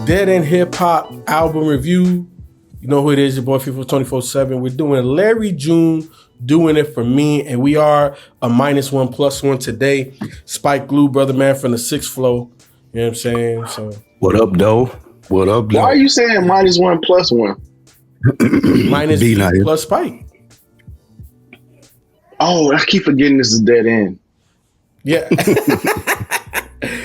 Dead End Hip Hop album review. You know who it is, your boy Feefo 24/7. We're doing Larry June, Doing It For Me, and we are a -1+1 today. Spike Glue, brother man from the 6th flow. You know what I'm saying? So what up, though? What up, though? Why are you saying -1+1? minus B plus Spike. Oh, I keep forgetting this is Dead End. Yeah.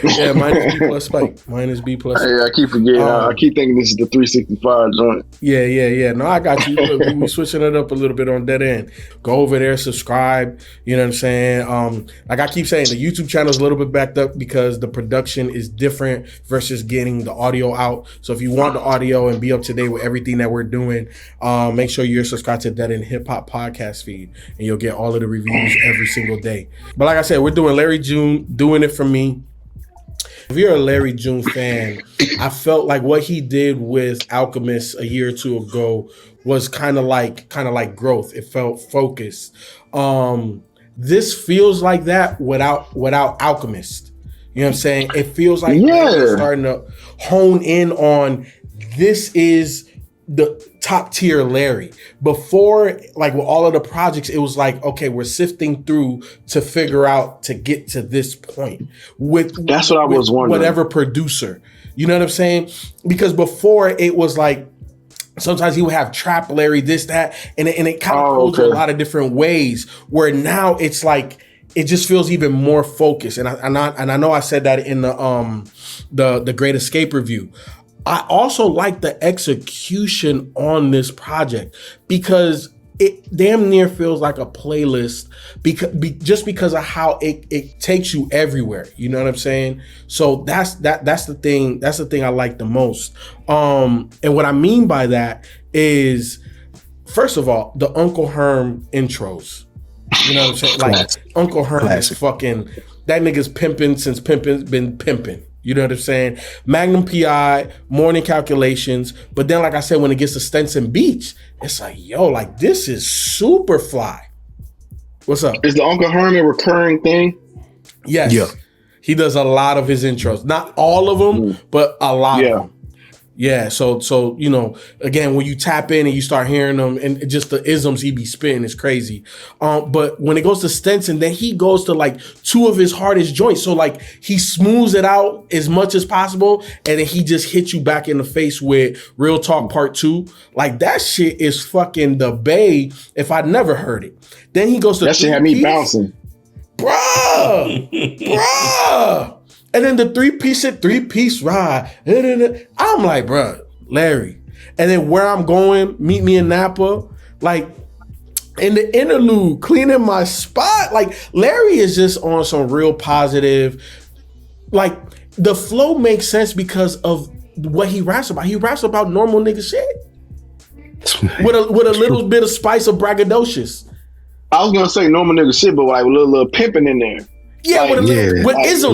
Yeah, minus B plus Spike. Minus B plus Spike. Yeah, I keep forgetting. I keep thinking this is the 365 joint. Yeah. No, I got you. We're switching it up a little bit on Dead End. Go over there, subscribe. You know what I'm saying? Like I keep saying, the YouTube channel is a little bit backed up because the production is different versus getting the audio out. So if you want the audio and be up to date with everything that we're doing, make sure you're subscribed to Dead End Hip Hop podcast feed, and you'll get all of the reviews every single day. But like I said, we're doing Larry June, Doing It For Me. If you're a Larry June fan, I felt like what he did with Alchemist a year or two ago was kind of like growth. It felt focused. This feels like that without Alchemist. You know what I'm saying? It feels like he's starting to hone in on this is the top tier Larry. Before, like with all of the projects, it was like, okay, we're sifting through to figure out to get to this point that's what I was wondering. Whatever producer, you know what I'm saying? Because before it was like, sometimes he would have Trap Larry, this, that, and it kind of goes a lot of different ways, where now it's like, it just feels even more focused. And I know I said that in the Great Escape review. I also like the execution on this project because it damn near feels like a playlist just because of how it takes you everywhere. You know what I'm saying? So that's the thing. That's the thing I like the most. And what I mean by that is, first of all, the Uncle Herm intros. You know what I'm saying? Like Uncle Herm is fucking, that nigga's pimping since pimping's been pimping. You know what I'm saying? Magnum PI, Morning Calculations. But then, like I said, when it gets to Stenson Beach, it's like, yo, like this is super fly. What's up? Is the Uncle Herm a recurring thing? Yes. Yeah. He does a lot of his intros. Not all of them, but a lot of them. Yeah, so you know, again, when you tap in and you start hearing them and just the isms he be spitting is crazy. But when it goes to Stenson, then he goes to like two of his hardest joints. So like he smooths it out as much as possible, and then he just hits you back in the face with Real Talk Part 2. Like that shit is fucking the bay if I'd never heard it. Then he goes to that shit had me bouncing. Bruh. And then the three-piece ride. I'm like, bro, Larry. And then Where I'm Going, Meet Me in Napa. Like, in the interlude, Cleaning My Spot. Like, Larry is just on some real positive. Like, the flow makes sense because of what he raps about. He raps about normal nigga shit. With a little bit of spice of braggadocious. I was going to say normal nigga shit, but like with a little pimping in there. Yeah, like, with isms,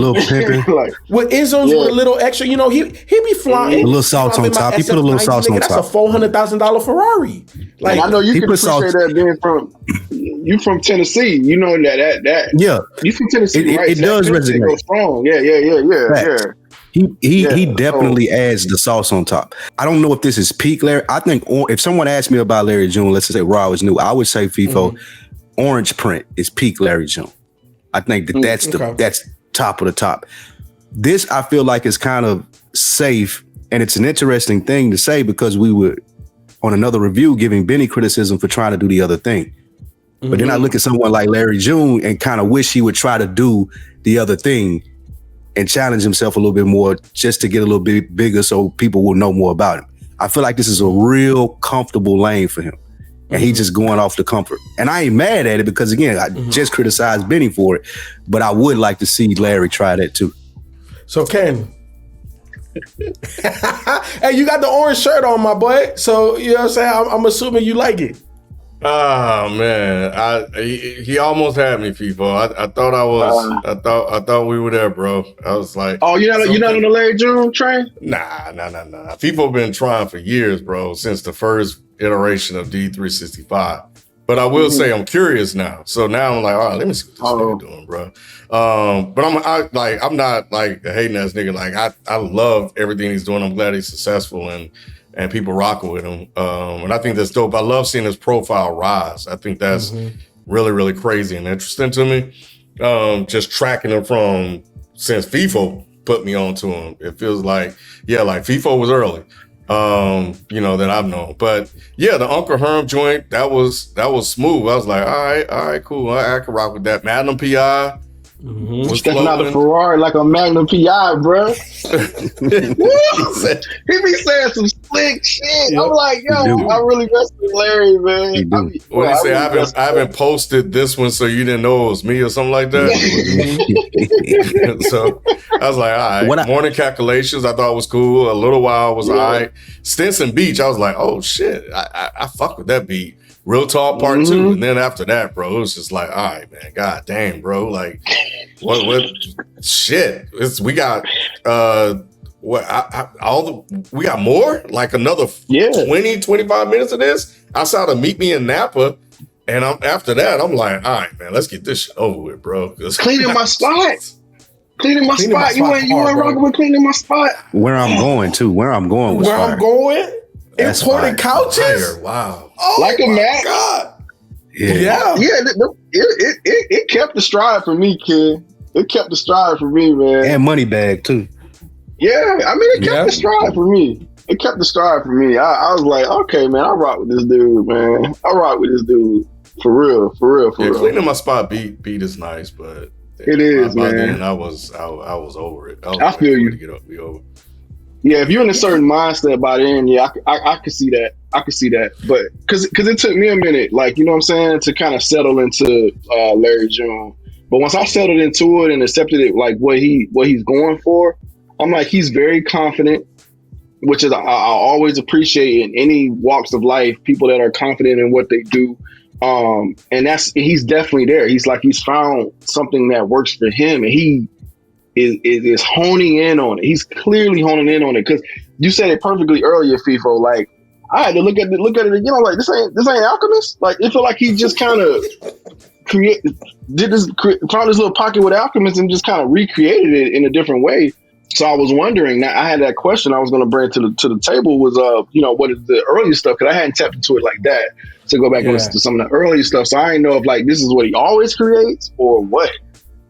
with isms, with a little extra, you know, he be flying. A little sauce on top. He put a little sauce on top. That's a $400,000 Ferrari. Like, and I know you can appreciate that being from Tennessee. You know that. Yeah, you from Tennessee, right? It does resonate. Go strong. Yeah. He definitely adds the sauce on top. I don't know if this is peak Larry. I think if someone asked me about Larry June, let's just say Raw is new, I would say Feefo. Orange Print is peak Larry June. I think that's top of the top. This I feel like is kind of safe, and it's an interesting thing to say because we were on another review giving Benny criticism for trying to do the other thing. But then I look at someone like Larry June and kind of wish he would try to do the other thing and challenge himself a little bit more just to get a little bit bigger so people will know more about him. I feel like this is a real comfortable lane for him. And he's just going off the comfort. And I ain't mad at it because, again, I just criticized Benny for it. But I would like to see Larry try that, too. So, Ken. Hey, you got the orange shirt on, my boy. So, you know what I'm saying? I'm assuming you like it. Oh, man. He almost had me, people. I thought I was. I thought we were there, bro. I was like. Oh, you're not on the Larry June train? Nah. People been trying for years, bro, since the first iteration of D365. But I will say I'm curious now. So now I'm like, all right, let me see what this nigga doing, bro. But I'm not like a hating ass nigga. Like I love everything he's doing. I'm glad he's successful and people rocking with him. And I think that's dope. I love seeing his profile rise. I think that's really, really crazy and interesting to me. Just tracking him from since Feefo put me on to him. It feels like, like Feefo was early. That I've known. But yeah, the Uncle Herm joint, that was smooth. I was like, all right, cool. I can rock with that. Magnum PI. That's not a Ferrari, like a Magnum PI, bro. He be saying some slick shit. I'm like, yo, I really mess with Larry, man. What do you say? I haven't posted this one, so you didn't know it was me or something like that. So I was like, all right. Morning Calculations, I thought was cool. A Little While was all right. Stinson Beach, I was like, oh shit, I fuck with that beat. Real Talk Part 2, and then after that, bro, it was just like, all right, man, god damn, bro, like, what shit? We got we got more, like another 20, 25 minutes of this outside of Meet Me in Napa, and after that, I'm like, all right, man, let's get this shit over with, bro. Cleaning my spot. You ain't rocking with cleaning my spot. Where I'm going was fire. I'm going. Imported couches. Fire. Wow. Oh, like a Mac. God. Yeah. It kept the stride for me, kid. It kept the stride for me, man. And Money Bag too. Yeah, I mean, it kept the stride for me. I was like, okay, man, I rock with this dude, man. I rock with this dude for real. Cleaning my spot beat is nice, but it is, man. Then I was over it. I feel you. To get up, be over. Yeah, if you're in a certain mindset by then, I could see that. But because it took me a minute, like, you know what I'm saying, to kind of settle into Larry June. But once I settled into it and accepted it, like what he's going for, I'm like, he's very confident, which is I always appreciate in any walks of life, people that are confident in what they do. And he's definitely there. He's found something that works for him, and he is honing in on it. He's clearly honing in on it, because you said it perfectly earlier, Feefo. Like, I had to look at it again. I'm like, this ain't Alchemist. Like, it felt like he just kind of found this little pocket with Alchemist and just kind of recreated it in a different way. So I was wondering. Now, I had that question I was going to bring to the table was what is the earlier stuff, because I hadn't tapped into it like that to go back and listen to some of the earlier stuff. So I didn't know if like this is what he always creates or what.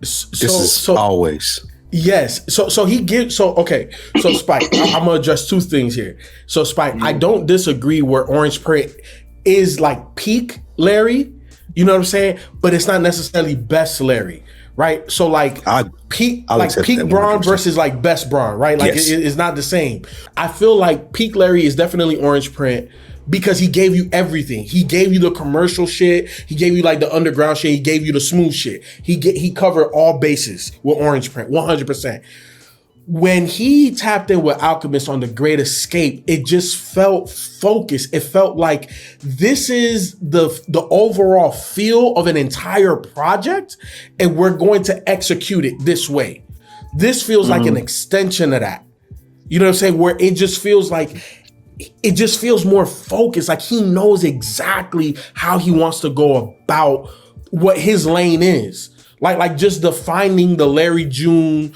This is always. Yes. So he gives. So okay. So Spike, I'm gonna address two things here. So Spike, I don't disagree where Orange Print is like peak Larry. You know what I'm saying? But it's not necessarily best Larry, right? So like peak Braun versus like best Braun, right? Like it's not the same. I feel like peak Larry is definitely Orange Print, because he gave you everything. He gave you the commercial shit. He gave you like the underground shit. He gave you the smooth shit. He covered all bases with Orange Print, 100%. When he tapped in with Alchemist on The Great Escape, it just felt focused. It felt like this is the overall feel of an entire project, and we're going to execute it this way. This feels like an extension of that. You know what I'm saying? Where it just feels more focused. Like he knows exactly how he wants to go about what his lane is. Like just defining the Larry June,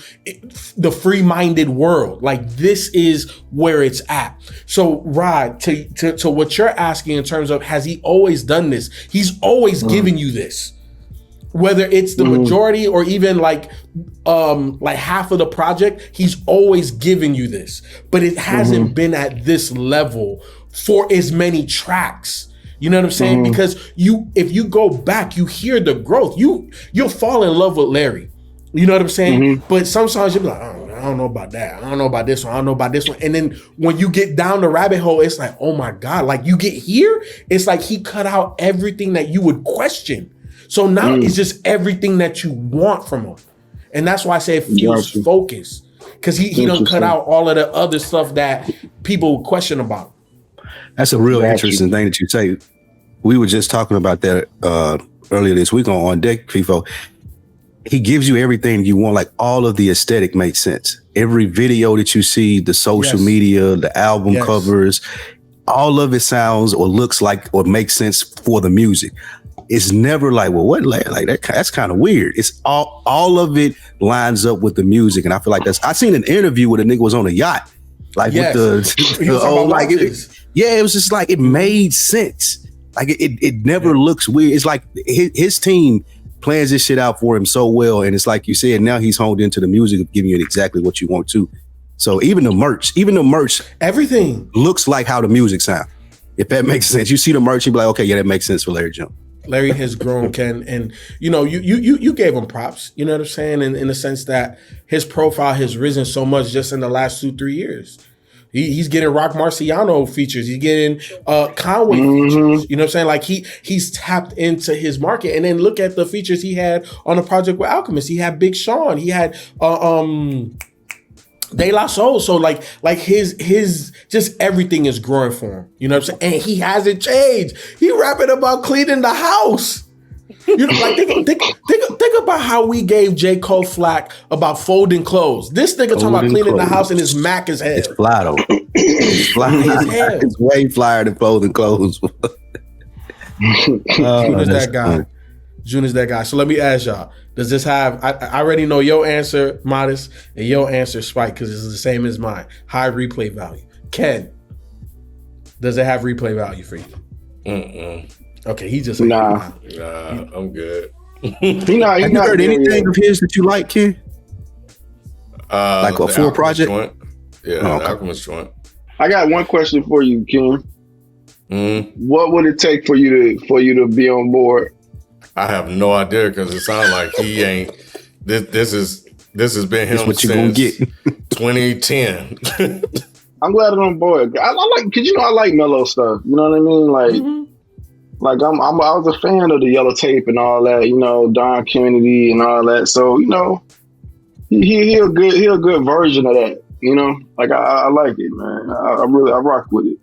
the free-minded world. Like this is where it's at. So Rod, to what you're asking in terms of, has he always done this? He's always given you this. Whether it's the majority or even like half of the project, he's always given you this. But it hasn't been at this level for as many tracks. You know what I'm saying? Because if you go back, you hear the growth. You'll fall in love with Larry. You know what I'm saying? But sometimes you'll be like, I don't know about that. I don't know about this one. I don't know about this one. And then when you get down the rabbit hole, it's like, oh my God. Like you get here, it's like he cut out everything that you would question. So now it's just everything that you want from him. And that's why I say it feels focused. Because he don't cut out all of the other stuff that people would question about. That's a real interesting thing that you say. We were just talking about that earlier this week on Deck, Feefo. He gives you everything you want. Like all of the aesthetic makes sense. Every video that you see, the social media, the album covers, all of it sounds or looks like or makes sense for the music. It's never like, well, what like that? That's kind of weird. It's all of it lines up with the music, and I feel like I seen an interview where the nigga was on a yacht, like with the old like it was just like it made sense. Like it never looks weird. It's like his team plans this shit out for him so well, and it's like you said, now he's honed into the music of giving you exactly what you want to. So even the merch, everything looks like how the music sounds. If that makes sense, you see the merch, you be like, okay, yeah, that makes sense for Larry June. Larry has grown, Ken, and you know, you gave him props. You know what I'm saying, in the sense that his profile has risen so much just in the last 2-3 years. He's getting Rock Marciano features. He's getting Conway features. You know what I'm saying? Like he's tapped into his market. And then look at the features he had on the project with Alchemist. He had Big Sean. He had De La Soul. So like his just everything is growing for him. You know what I'm saying? And he hasn't changed. He rapping about cleaning the house. You know, like think about how we gave J. Cole flack about folding clothes. This nigga talking about cleaning the house and his Mac is head. It's fly though. It's fly. It's way flyer than folding clothes. June is that guy. Funny. June is that guy. So let me ask y'all, does this have, I already know your answer, Modest, and your answer, Spike, because it's the same as mine. High replay value. Ken, does it have replay value for you? Okay, he just nah, I'm good. Have you heard anything of his that you like, Ken? Like a full project? Joint. Yeah, the Alchemist joint. I got one question for you, Ken. What would it take for you to be on board? I have no idea, because it sounds like he ain't. This has been him what since 2010. I'm glad I'm on board. I like, cause I like mellow stuff. You know what I mean? Like. Like I was a fan of the Yellow Tape and all that, Don Kennedy and all that. So he a good version of that. Like I like it, man. I rock with it.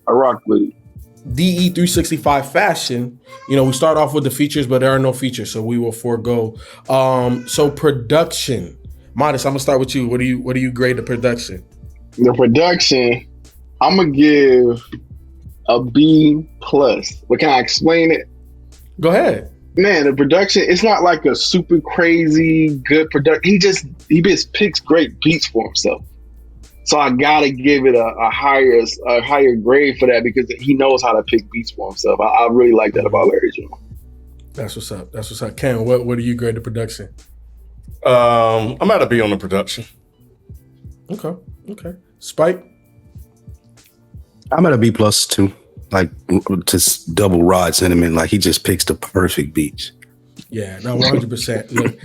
DE 365 fashion. We start off with the features, but there are no features, so we will forego. So production, Modest. I'm gonna start with you. What do you grade the production? The production, I'm gonna give a B+. But can I explain it? Go ahead. Man, the production, it's not like a super crazy good production. He just picks great beats for himself. So I gotta give it a higher grade for that, because he knows how to pick beats for himself. I really like that about Larry June. That's what's up. Ken, what do you grade the production? I'm at a B on the production. Okay. Spike? I'm at a B+ too. Like just double Rod sentiment. Like he just picks the perfect beats. Yeah, no, 100%. Look,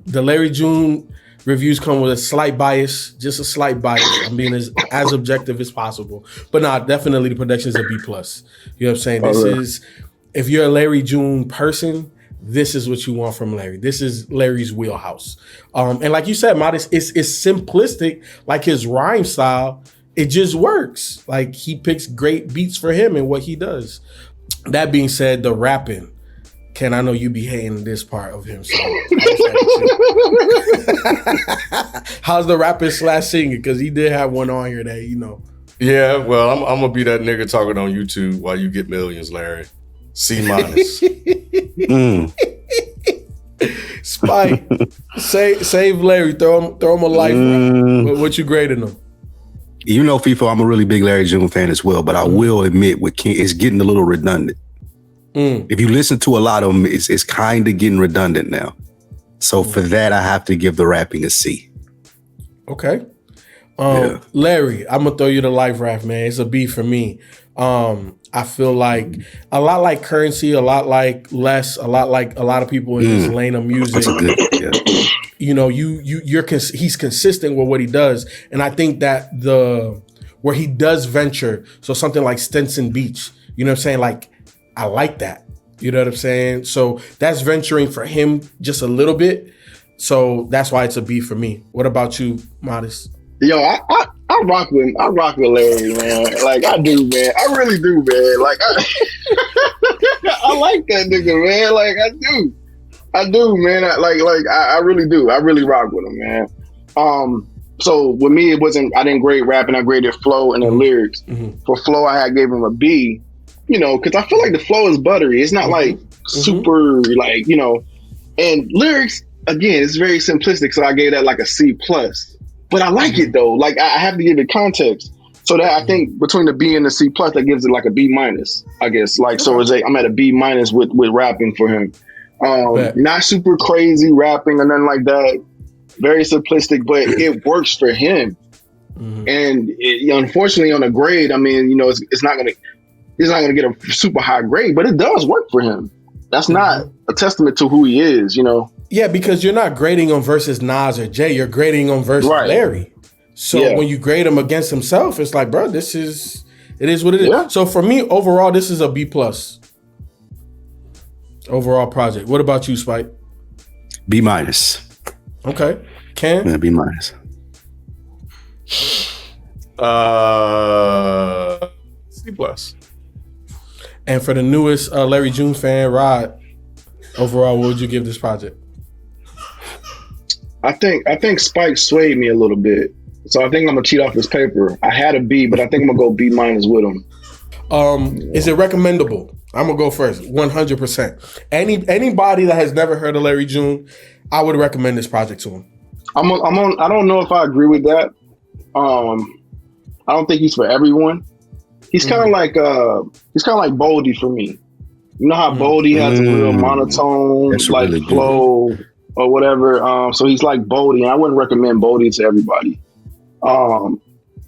the Larry June reviews come with a slight bias, just a slight bias. I'm being as objective as possible. But definitely the production is a B+. You know what I'm saying? This is, if you're a Larry June person, this is what you want from Larry. This is Larry's wheelhouse. And like you said, Modest, it's simplistic, like his rhyme style. It just works. Like he picks great beats for him and what he does. That being said, the rapping, Ken, I know you be hating this part of him. So how's the rapping / singing? Because he did have one on here that Yeah, well, I'm gonna be that nigga talking on YouTube while you get millions, Larry. C-. Spike, save Larry. Throw him a life. What you grading him? Feefo, I'm a really big Larry June fan as well, but I will admit with King, it's getting a little redundant. If you listen to a lot of them, it's kind of getting redundant now. So for that, I have to give the rapping a C. Okay. Larry, I'm gonna throw you the life raft, man. It's a B for me. I feel like a lot like Currency, a lot like Les, a lot like a lot of people in this lane of music. He's consistent with what he does, and I think that where he does venture, so something like Stinson Beach, you know what I'm saying? Like I like that, you know what I'm saying? So that's venturing for him just a little bit. So that's why it's a B for me. What about you, Modest? Yo, I rock with Larry, man. Like I do, man. I really do, man. Like I like that nigga, man. Like I do, man. I really do. I really rock with him, man. So with me, it wasn't. I didn't grade rapping. I graded flow and then lyrics. For flow, I gave him a B. You know, because I feel like the flow is buttery. It's not like super like And lyrics again, it's very simplistic. So I gave that like a C plus. But I like it though. Like I have to give it context. So that I think between the B and the C plus, that gives it like a B minus. I guess like so. I'm at a B minus with rapping for him. Not super crazy rapping or nothing like that. Very simplistic, but it works for him. And unfortunately, on a grade, I mean, it's not gonna get a super high grade, but it does work for him. That's not a testament to who he is, Yeah, because you're not grading him versus Nas or Jay. You're grading him versus Larry. So when you grade him against himself, it's like, bro, it is what it is. Yeah. So for me, overall, this is a B plus. Overall project. What about you, Spike? B minus. Okay. Ken? Yeah, B minus. C plus. And for the newest Larry June fan, Rod, overall, what would you give this project? I think Spike swayed me a little bit. So I think I'm gonna cheat off his paper. I had a B, but I think I'm gonna go B minus with him. Is it recommendable? I'm gonna go first, 100%. Anybody that has never heard of Larry June, I would recommend this project to him. I don't know if I agree with that. I don't think he's for everyone. He's kind of like Boldy for me. You know how Boldy has a real monotone like really flow or whatever. So he's like Boldy, and I wouldn't recommend Boldy to everybody.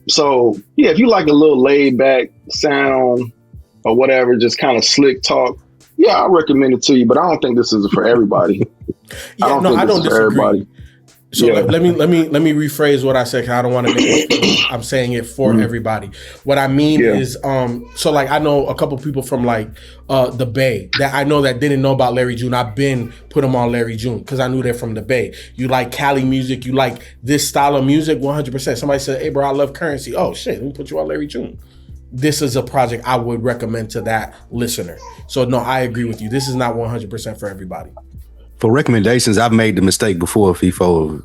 So yeah, if you like a little laid back sound or whatever, just kind of slick talk, yeah, I recommend it to you. But I don't think this is for everybody. I don't disagree. So let me rephrase what I said, because I don't want to make it, I'm saying it for everybody. What I mean is, so like I know a couple people from like the Bay that I know that didn't know about Larry June. I've been put them on Larry June because I knew they're from the Bay. You like Cali music, you like this style of music, 100%. Somebody said, hey bro, I love Currency. Oh shit, let me put you on Larry June. This is a project I would recommend to that listener. So no, I agree with you. This is not 100% for everybody. For recommendations, I've made the mistake before, Feefo,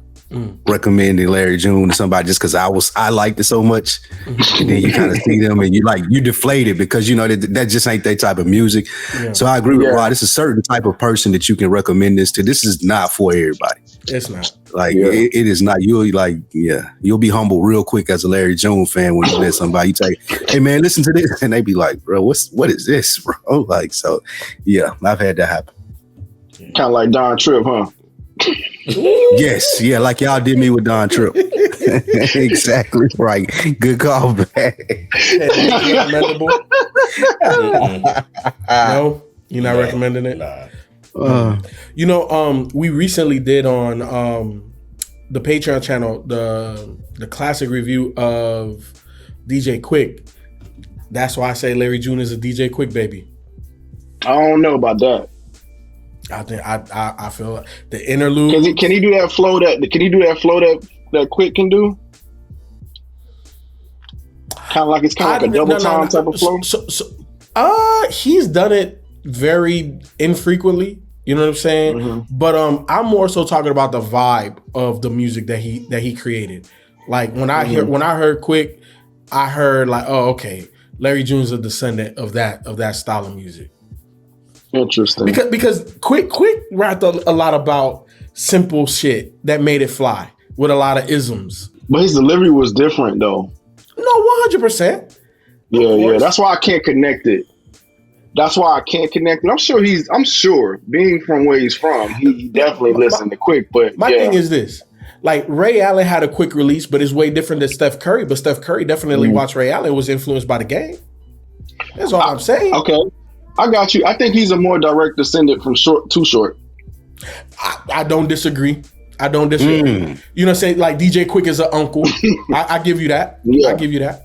recommending Larry June to somebody just because I liked it so much. And then you kind of see them and you deflated because that just ain't their type of music. Yeah. So I agree with Rod. It's a certain type of person that you can recommend this to. This is not for everybody. It's not. Like it is not. You'll be humble real quick as a Larry June fan when you let somebody say, hey man, listen to this. And they be like, bro, what is this, bro? Like, so yeah, I've had that happen. Kind of like Don Tripp, huh? Yes, yeah, like y'all did me with Don Tripp. Exactly right. Good call back. No, you're not recommending it? Nah. We recently did on the Patreon channel the classic review of DJ Quick. That's why I say Larry June is a DJ Quick baby. I don't know about that. I think I feel like the interlude. Can he do that flow that Quick can do? Kind of like it's kind of like a double time type of flow. He's done it very infrequently. You know what I'm saying? Mm-hmm. But I'm more so talking about the vibe of the music that he created. Like when I heard Quick, I heard like, oh okay, Larry June's a descendant of that style of music. Interesting. Because Quick rapped a lot about simple shit that made it fly with a lot of isms. But his delivery was different though. No, 100%. Yeah. That's why I can't connect it. I'm sure being from where he's from, he definitely listened to Quick. But my thing is this. Like Ray Allen had a quick release, but it's way different than Steph Curry. But Steph Curry definitely watched Ray Allen, was influenced by the game. That's all I'm saying. Okay. I got you. I think he's a more direct descendant from Too Short. I don't disagree. You know, say like DJ Quick is an uncle. I give you that. Yeah. I give you that.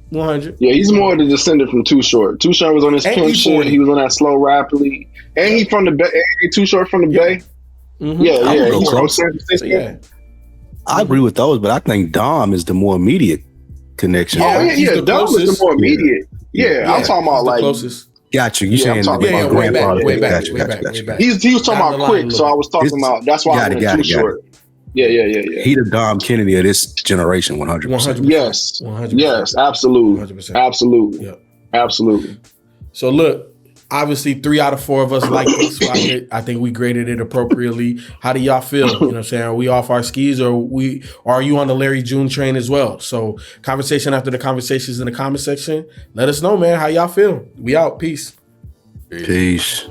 100. Yeah, he's more the descendant from Too Short. Too Short was on his pimp shit. He was on that slow rapidly. And he from the Bay. Too Short from the Bay. Mm-hmm. Yeah. He's from San Francisco. Yeah. I agree with those, but I think Dom is the more immediate connection. Dom is the more immediate. Yeah. I'm talking about like closest. Got you. You saying way back. He was talking about Quick, so I was talking about. That's why I went Too Short. Yeah. He the Dom Kennedy of this generation, 100%. Yes. 100%. Yes, absolutely. 100%. Absolutely. Yep. Absolutely. So look, obviously 3 out of 4 of us like this. So I think we graded it appropriately. How do y'all feel? You know what I'm saying? Are we off our skis or are you on the Larry June train as well? So conversation after the conversations in the comment section. Let us know, man. How y'all feel? We out. Peace. Peace.